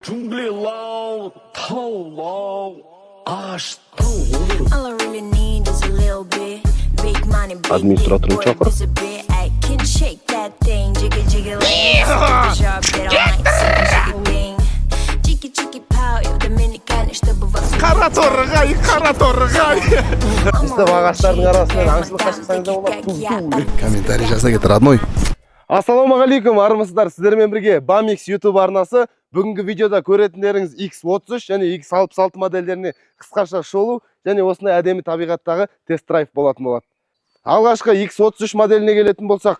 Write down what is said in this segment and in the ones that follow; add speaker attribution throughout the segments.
Speaker 1: Джунгли лау, тау лау, аштау.
Speaker 2: All I really need is a little bit. Big money, big
Speaker 3: Администраторын чакыр.
Speaker 2: a bit. I can shake that thing, jiggy jiggy leg. The sharp that I might see, jiggy thing. Jiggy jiggy pow, you Dominican, чтобы вас
Speaker 4: Қара торғай, қара торғай.
Speaker 3: Сізді ағаштардың арасынан аңшылыққа шықсаңыз да болады.
Speaker 4: Комментарий жаза кетір, родной.
Speaker 3: Ассалаумағалейкум, армысыздар, сіздермен бірге BAMX YouTube арнасы. Бүгінгі видеода көретіндеріңіз X33 және X66 модельдеріне қысқаша шолу және осындай әдемі табиғаттағы тест-драйв болатын болады. Алғашқы X33 моделіне келетін болсақ,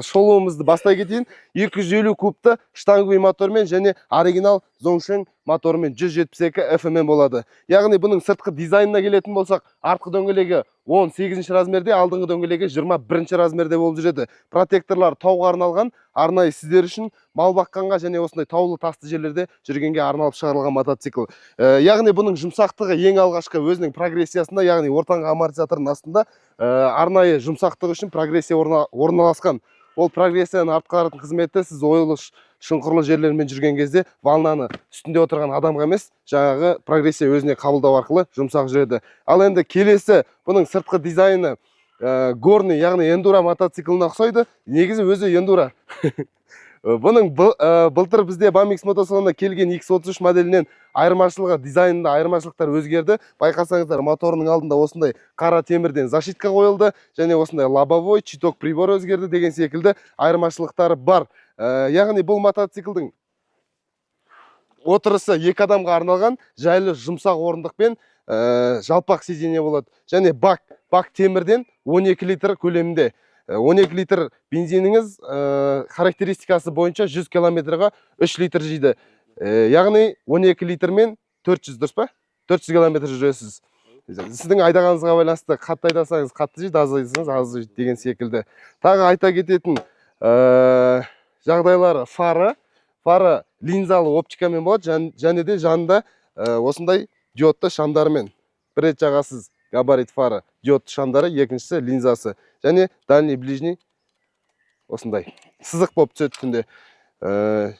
Speaker 3: шолуымызды бастай кетейін. 250 кубты штангвей мотормен және оригинал Zhongsheng мотормен 172 FM болады. Яғни бұның сыртқы дизайнына келетін болсақ, артқы дөңгелегі 18 размерде, алдыңғы дөңгелегі 21 размерде болып жүреді. Протекторлар тауға арналған, арнайы сіздер үшін мал баққанға және осындай таулы тасты жерлерде жүргенге арналып шығарылған мотоцикл. Яғни бұның жұмсақтығы ең алғашқы өзінің прогрессиясында, яғни ортаңғы амортизаторының астында арнайы жұмсақтығы үшін прогрессия орналасқан. Ол прогрессияны артқаратын қызметі сіз ойлы шұңқырлы жерлермен жүрген кезде волнаны үстінде отырған адамға емес, жаңағы прогрессия өзіне қабылдау арқылы жұмсақ жүреді. Ал енді келесі бұның сыртқы дизайны горный, яғни эндуро мотоциклына ұқсайды. Негізі өзі эндуро. Бұның былтыр бізде BAMX мотосалонына келген X33 моделінен айырмашылығы, дизайнында айырмашылықтар өзгерді. Байқасаңыздар, моторының алдында осындай қара темірден защитка қойылды, және осындай лобовой, читок прибор өзгерді деген секілді айырмашылықтары бар. Яғни бұл мотоциклдің отырысы екі адамға арналған, жайлы жұмсақ орындықпен жалпақ сиденье болады. Және бак темірден 12 литр көлемінде. 12 литр бензиніңіз характеристикасы бойынша 100 километрға 3 литр жейді. Яғни 12 литрмен 400, дұрыс па? 400 километр жүресіз. Сіздің айдағаныңызға байланысты қатты айдасаңыз қатты жейді, аз айдасаңыз аз жейді деген секілді. Тағы айта кететін жағдайлары фары линзалы оптикамен болады, және де жанында осындай диодты шамдарымен. Бір рет жағасыз габарит фары, диодты шамдары, екіншісі линзасы. Және дальний, ближний осындай сызық болып түседі түнде.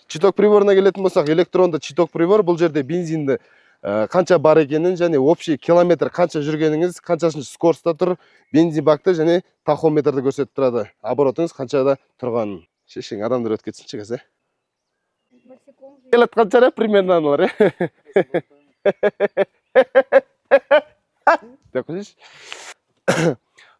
Speaker 3: Читок приборына келетін болсақ, электронды читок прибор. Бұл жерде бензинді қанша бар екенін және общий километр қанша жүргеніңіз, қаншасыншы скоростта тұр, бензин бакты және тахометрді көрсетіп тұрады. Оборотыңыз қаншада тұрғанын. Шешең, адамдар өтіп кетсінші қазір. Келет қаншара примерно аналар.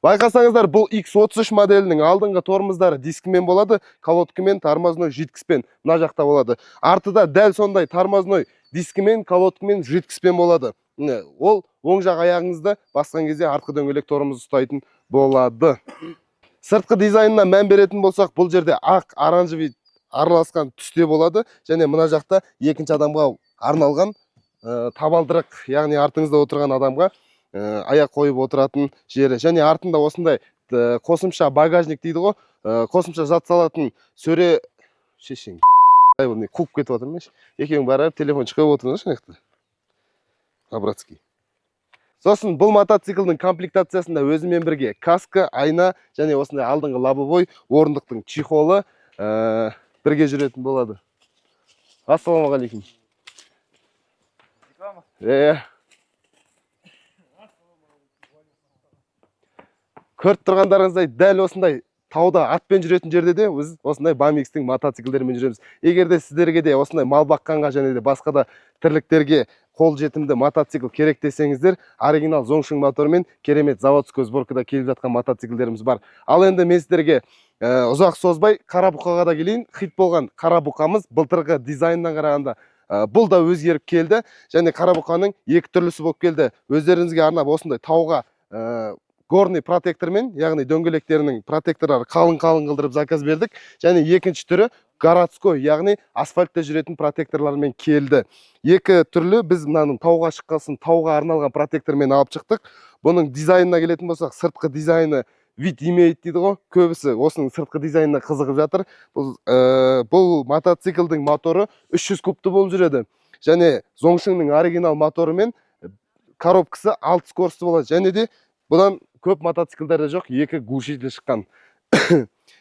Speaker 3: Байқасаңыздар, бұл X33 моделінің алдыңғы тормоздары дискімен болады, колодкімен, тормозной житкіспен мына жақта болады. Артыда дәл сондай тормозной дискімен, колодкімен, житкіспен болады. Ол оң жақ аяғыңызды басқан кезде артқы дөңгелек тормоз ұстайтын болады. Сыртқы дизайнына мән беретін болсақ, бұл жерде ақ, оранжевый араласқан түсте болады, және мына жақта екінші адамға арналған табалдырық, яғни артыңызда отырған адамға аяқ қойып отыратын жері. Және артында осындай қосымша багажник дейді ғой, қосымша зат салатын сөре шешең. Куып кетіп отырмеш. Екеуің барар телефон шығып отырыңыз шынақта. Абратский. Сосын бұл мотоциклдің комплектациясында өзімен бірге каска, айна және осындай алдыңғы лобовой, орындықтың чехолы бірге жүретін болады. Ассалаумағалейкум. Көріп тұрғандарыңыздай дәл осындай тауда атпен жүретін жерде де біз осындай BAMX-тің мотоциклдерімен жүреміз. Егер де сіздерге де осындай мал баққанға және де басқа да тірліктерге қол жетімді мотоцикл керек десеңіздер, оригинал Zhongsheng мотормен керемет заводской сборкада келіп жатқан мотоциклдеріміз бар. Ал енді мен сіздерге ұзақ созбай Қарабұқаға да келейін. Хит болған Қарабұқамыз былтырғы дизайннан қарағанда бұл да өзгеріп келді, және Қарабұқаның екі түрлісі болып келді. Өздеріңізге арнап осындай тауға горный протектормен, яғни дөңгелектерінің протекторлары қалың қылдырып заказ бердік. Және екінші түрі городской, яғни асфальтта жүретін протекторлармен келді. Екі түрлі біз мынаның тауға шыққасын, тауға арналған протектормен алып шықтық. Бұның дизайнына келетін болсақ, сыртқы дизайны вид имеет дейді ғой. Көбісі осының сыртқы дизайнына қызығып жатыр. Бұл мотоциклдің моторы 300 кубты болып жүреді. Және Zhongshengнің оригинал моторымен коробкасы 6 скоросты болады. Және де бұдан көп мотоциклдерде жоқ, екі глушитель шыққан.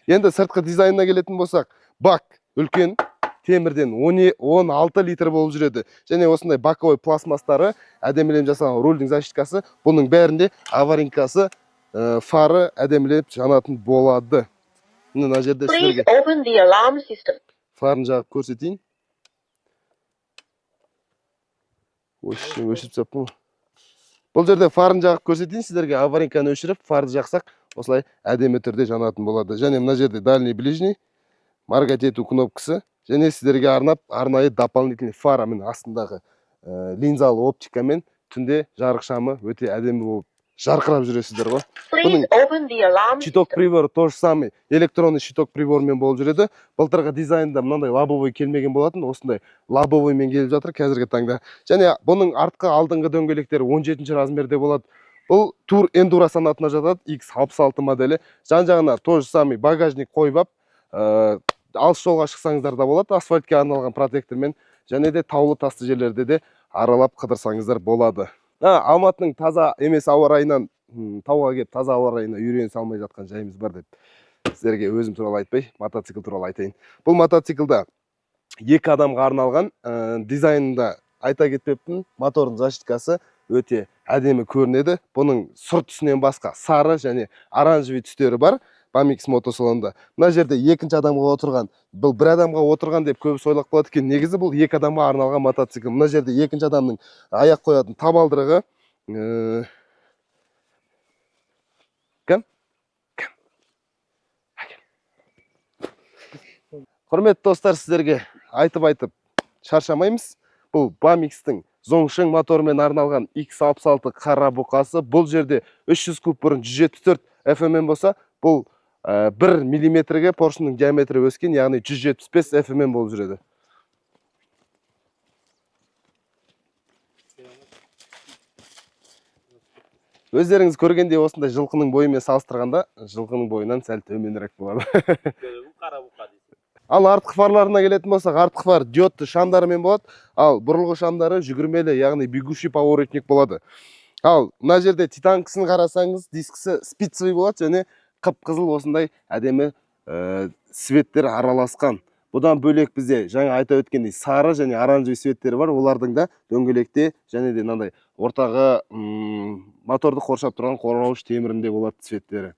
Speaker 3: Енді сыртқы дизайнына келетін болсақ, бак үлкен, темірден 16 литр болып жүреді. Және осындай боковой пластмастары, әдемілеп жасалған рульдің защиткасы, бұның бәрінде аваринкасы, фары әдемілеп жанатын болады. Мына жерде сіздерге фарын жағып көрсетейін. Өшіріп саппын. Бұл жерде фарын жағып көрсетейін сіздерге, аваринканы өшіріп, фарды жақсақ, осылай әдемі түрде жанатын болады. Және мына жерде дальний ближний, моргать ету кнопкасы, және сіздерге арнап, арнайы дополнительный фара мен астындағы линзалы оптикамен түнде жарық шамы өте әдемі болып жарқырап жүресіздер ғой. Бұның щиток приборы тоже самый, электронный щиток прибормен болып жүреді. Былтырғы дизайнда мынандай лобовой келмеген болатын, осындай лобовоймен келіп жатыр қазіргі таңда. Және бұның артқы алдыңғы дөңгелектері 17 размерде болады. Бұл Тур Enduro санатына жатады, X66 моделі. Жан-жағына тоже самый багажник қойып, алыс жолға шықсаңыздар да болады, асфальтке арналған протектормен, және де таулы тасты жерлерде де аралап қыдырсаңыздар болады. Алматының таза емес ауа райынан тауға келіп таза ауа райына үйрене салмай жатқан жайымыз бар деп сіздерге өзім туралы айтпай, мотоцикл туралы айтайын. Бұл мотоциклда 2 адамға арналған, дизайнында айта кетпеппін, мотордың защиткасы өте әдемі көрінеді. Бұның сұр түсінен басқа сары және оранжевый түстері бар. Bamix мотосалонында. Мына жерде екінші адамға отырған, бұл бір адамға отырған деп көбісі ойлап қалады екен. Негізі бұл 2 адамға арналған мотоцикл. Мына жерде екінші адамның аяқ қоятын табалдырығы. Құрметті достар, сіздерге айтып шаршамаймыз. Бұл Bamix-тің Zhongsheng мотормен арналған X66 қара бұқасы. Бұл жерде 300 куб бұрын 174 FMM болса, бұл 1 миллиметрге поршының диаметрі өскен, яғни 175 FMM болып жүреді. Өздеріңіз көргенде осындай жылқының бойымен салыстырғанда, жылқының бойынан сәл төменірек болады. Ал артқы фарларына келетін болсақ, артқы фар диодты шамдарымен болады, ал бұрылғы шамдары жүгірмелі, яғни бегущий поворотник болады. Ал мына жерде титанкасын қарасаңыз, дискісі спицевый болады, және қып-қызыл осындай әдемі светтер араласқан. Бұдан бөлек бізде жаңа айта өткендей сары және оранжевый светтері бар. Олардың да дөңгелекте және де мынандай ортаға моторды қоршап тұрған қорғауыш темірінде болады светтері.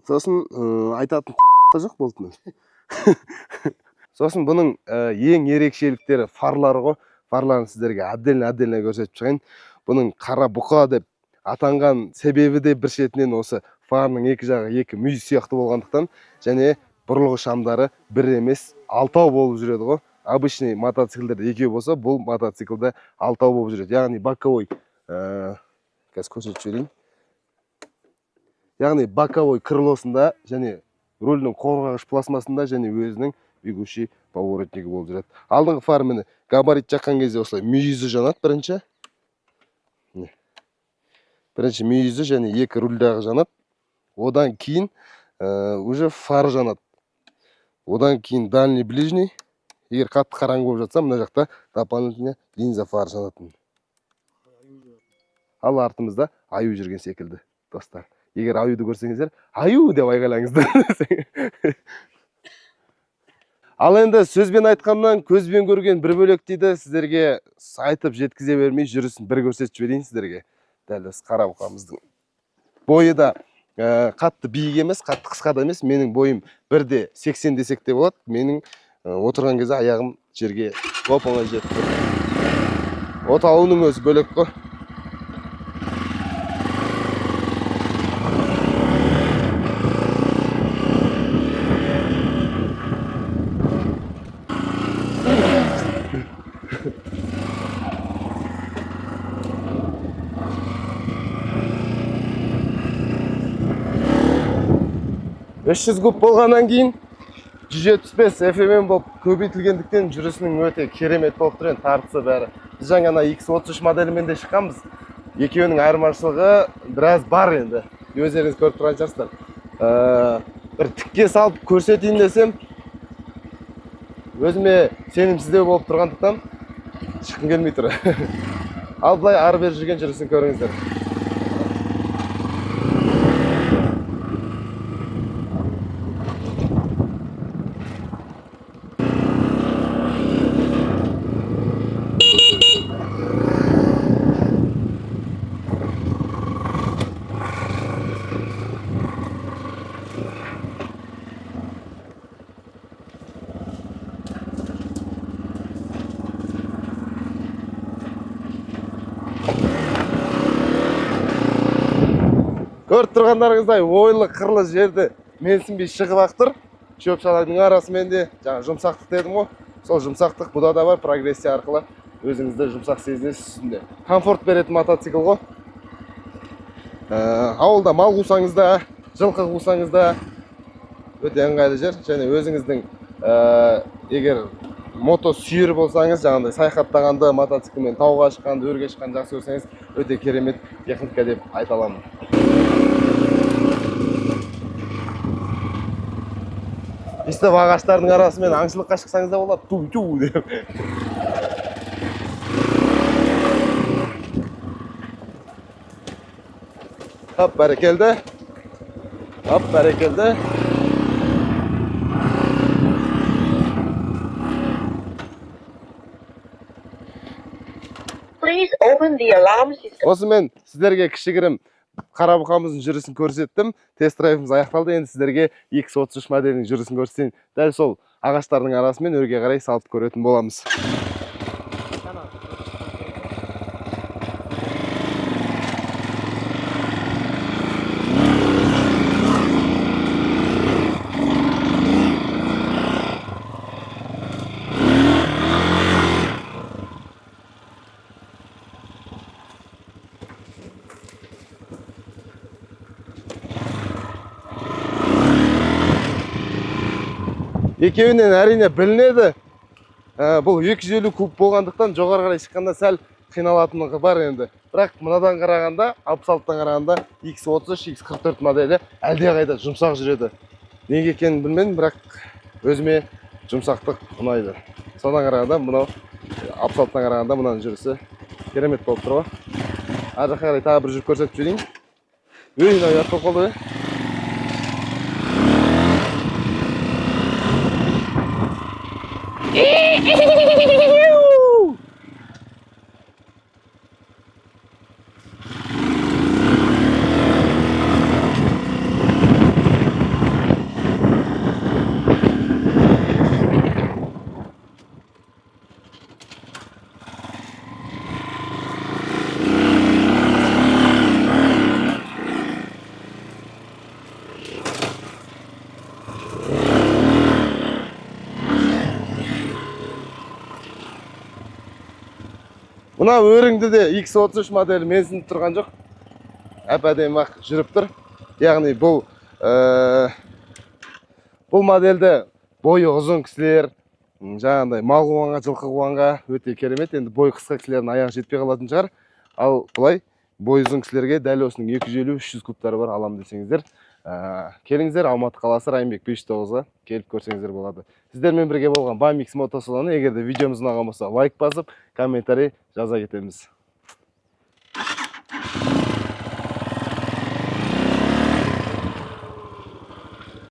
Speaker 3: Сосын айтатын жоқ болды. Сосын бұның ең ерекшеліктері фарлары ғой. Фарларын сіздерге отдельно көрсетіп шығайын. Бұның қара бұқа деп атанған себебі де бір шетінен осы фарының екі жағы екі мүйіз сияқты болғандықтан, және бұрылғы шамдары бір емес 6 болып жүреді ғой. Обычный мотоциклдерде 2 болса, бұл мотоциклде 6 болып жүреді. Яғни боковой көрсетіп жіберейін. Яғни боковой крылосында және рульдің қорғағыш пластмасында және өзінің бегущий поворотнигі болып жүреді. Алдыңғы фар міне габарит жаққан кезде осылай мүйізі жанады бірінші. Бірінші мүйізі және екі рульдағы жанады. Одан кейін уже фар жанады. Одан кейін дальний ближний. Егер қатты қараңғы болып жатса, мына жақта дополнительно линза фар жанатын. Ал артымызда аю жүрген секілді, достар. Егер аюды көрсеңіздер, аю деп айғайлаңыздар. Ал енді сөзбен айтқаннан көзбен көрген бір бөлек дейді. Сіздерге айтып жеткізе бермей жүрісін бір көрсетіп жіберейін сіздерге. Дәл осы қара бұқамыздың бойы да қатты биік емес, қатты қысқа да емес. Менің бойым 1.80 десек те болады. Менің отырған кезде аяғым жерге оп-оңай жетіп тұр. Отауының өзі бөлек қой. $500 куб болғаннан кейін 175 FMM болып көбейтілгендіктен жүрісінің өте керемет болып тұр, тартысы бәрі. Біз жаңа X33 моделімен де шыққанбыз. Екеуінің айырмашылығы біраз бар енді. Өздеріңіз көріп тұрған шығарсыздар. Бір тікке салып көрсетейін десем, өзіме сенімсіздеу болып тұрғандықтан шыққым келмей тұр. Ал былай ары бері жүрген жүрісін көріңіздер. Көріп тұрғандарыңыздай ойлы қырлы жерді менсінбей шығып ақ тұр. Шөп шалайдың арасымен де жаңа жұмсақтық дедім ғой. Сол жұмсақтық бұда да бар, прогрессия арқылы өзіңізді жұмсақ сезінесіз үстінде. Комфорт беретін мотоцикл ғой. Ауылда мал қусаңыз да, жылқы қусаңыз да өте ыңғайлы жер. Және өзіңіздің егер мото сүйер болсаңыз, жаңағыдай саяхаттағанды, мотоциклмен тауға шыққанды, өрге шыққанды жақсы көрсеңіз, өте керемет техника деп айта аламын. Истеп ағаштардың арасымен аңшылыққа шықсаңыз да болады, ту-ту деп. Hop, бәрекелді. Hop, бәрекелді.
Speaker 5: Please open the alarm system.
Speaker 3: Осымен сіздерге кішігірім қарабұқамыздың жүрісін көрсеттім. Тест-драйвымыз аяқталды. Енді сіздерге X33 моделінің жүрісін көрсетейін. Дәл сол ағаштардың арасымен өрге қарай салып көретін боламыз. Екеуінен әрине білінеді. Бұл 250 куб болғандықтан жоғары қарай шыққанда сәл қиналатындығы бар енді. Бірақ мынадан қарағанда, 66-тан қарағанда X33, X44 моделі әлде қайда жұмсақ жүреді. Неге екенін білмедім, бірақ өзіме жұмсақтық ұнайды. Содан қарағанда мынау 66-тан қарағанда мынаның жүрісі керемет болып тұр ғой. Ар жаққа қарай тағы бір жүріп көрсетіп жіберейін. Мынау ұят болып қалды. Мына өріңді де X33 моделі менсініп тұрған жоқ. Әп-әдемі ақ жүріп тұр. Яғни бұл модельді бойы ұзын кісілер, жаңағыдай мал қуғанға, жылқы қуғанға өте керемет. Енді бой қысқа кісілердің аяғы жетпей қалатын шығар. Ал бұлай бой ұзын кісілерге дәл осының 250-300 кубтары бар алам десеңіздер. Келіңіздер, Алматы қаласы Райымбек 509-ға келіп көрсеңіздер болады. Сіздермен бірге болған BAMX мотосалоны. Егер де видеомыз ұнаған болса, лайк басып, комментарий жаза кетеміз.